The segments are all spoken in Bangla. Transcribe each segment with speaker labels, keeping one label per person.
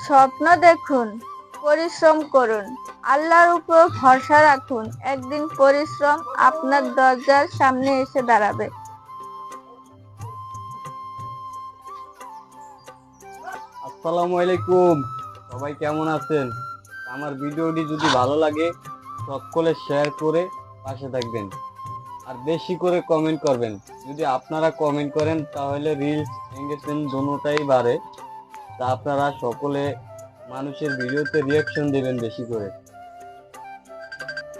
Speaker 1: স্বপ্ন দেখুন, পরিশ্রম করুন, আল্লাহর উপর ভরসা রাখুন। একদিন পরিশ্রম আপনার দরজার সামনে এসে দাঁড়াবে।
Speaker 2: আসসালামু আলাইকুম। সবাই কেমন আছেন? আমার ভিডিওটি যদি ভালো লাগে সকলে শেয়ার করে পাশে থাকবেন আর বেশি করে কমেন্ট করবেন। যদি আপনারা কমেন্ট করেন তাহলে রিলস এঙ্গেজমেন্ট দুটোটাই বাড়ে। তা আপনারা সকলে মানুষের ভিডিওতে রিয়াকশন দিবেন বেশি করে।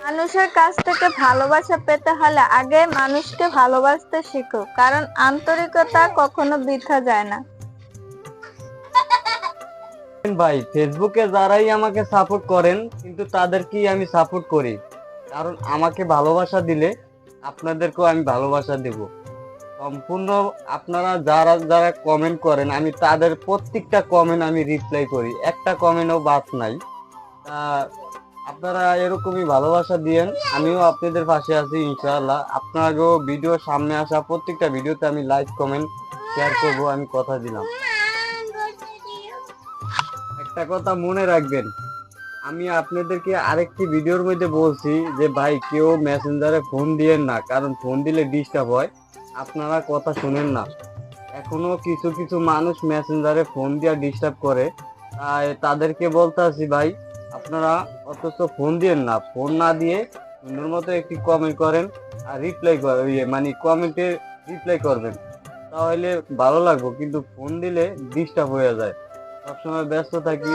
Speaker 1: মানুষের কাছ থেকে ভালোবাসা পেতে হলে আগে মানুষকে ভালোবাসতে শিখো, কারণ আন্তরিকতা কখনো বৃথা যায় না।
Speaker 2: ভাই, ফেসবুকে যারাই আমাকে সাপোর্ট করেন কিন্তু তাদেরকেই আমি সাপোর্ট করি, কারণ আমাকে ভালোবাসা দিলে আপনাদেরকেও আমি ভালোবাসা দেব সম্পূর্ণ। আপনারা যারা যারা কমেন্ট করেন আমি তাদের প্রত্যেকটা কমেন্ট আমি রিপ্লাই করি, একটা কমেন্টও বাদ নাই। তা আপনারা এরকমই ভালোবাসা দিয়েন, আমিও আপনাদের পাশে আছি ইনশাআল্লাহ। আপনাকেও ভিডিও সামনে আসা প্রত্যেকটা ভিডিওতে আমি লাইক কমেন্ট শেয়ার করবো, আমি কথা দিলাম। একটা কথা মনে রাখবেন, আমি আপনাদেরকে আরেকটি ভিডিওর মধ্যে বলছি যে ভাই কেউ মেসেঞ্জারে ফোন দিয়েন না, কারণ ফোন দিলে ডিস্টার্ব হয়, আপনারা কথা শুনেন না। এখনো কিছু কিছু মানুষ মেসেঞ্জারে ফোন দিয়ে ডিস্টার্ব করে, তাই তাদেরকে বলতে আছি ভাই আপনারা অথচ ফোন দিয়েন না, ফোন না দিয়ে সুন্দর মতো একটি কমেন্ট করেন আর রিপ্লাই মানে কমেন্টে রিপ্লাই করবেন, তাহলে ভালো লাগবে। কিন্তু ফোন দিলে ডিস্টার্ব হয়ে যায়, সবসময় ব্যস্ত থাকি,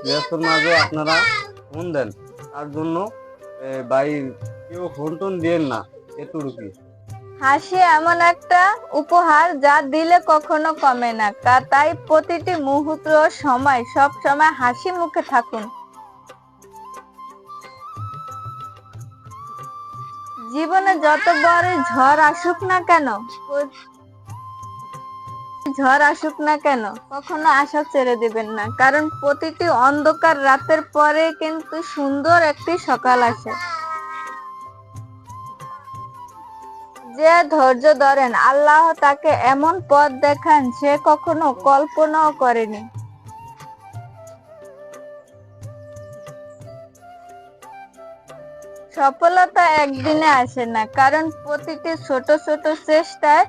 Speaker 2: ব্যস্তর মাঝে আপনারা ফোন দেন, তার জন্য ভাই কেউ ফোন টোন দিয়েন না, এতটুকুই।
Speaker 1: হাসি এমন একটা উপহার যা দিলে কখনো কমে না, তাই প্রতিটি মুহূর্ত সময় সব সময় হাসি মুখে থাকুন। জীবনে যত বড় ঝড় আসুক না কেন কখনো আশা ছেড়ে দিবেন না, কারণ প্রতিটি অন্ধকার রাতের পরে কিন্তু সুন্দর একটি সকাল আসে। যে ধৈর্য ধরেন আল্লাহ তাকে এমন পথ দেখান সে কখনো কল্পনাও করেনি। সফলতা একদিনে আসে না, কারণ প্রতিটি ছোট ছোট চেষ্টায়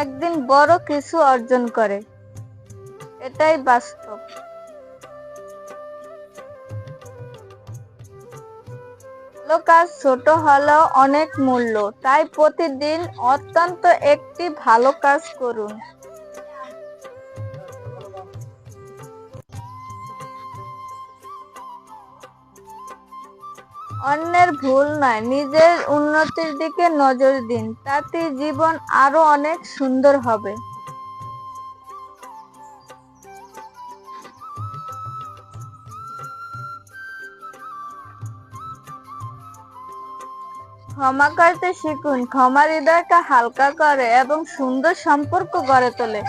Speaker 1: একদিন বড় কিছু অর্জন করে, এটাই বাস্তব। ভালো কাজ ছোট হলেও অনেক মূল্য, তাই প্রতিদিন অন্তত একটি ভালো কাজ করুন। অন্যের ভুল নয়, নিজের উন্নতির দিকে নজর দিন, তাতে জীবন আরো অনেক সুন্দর হবে। ক্ষমা করতে শিখুন, ক্ষমা হৃদয়কে হালকা করে এবং সুন্দর সম্পর্ক গড়ে তোলে।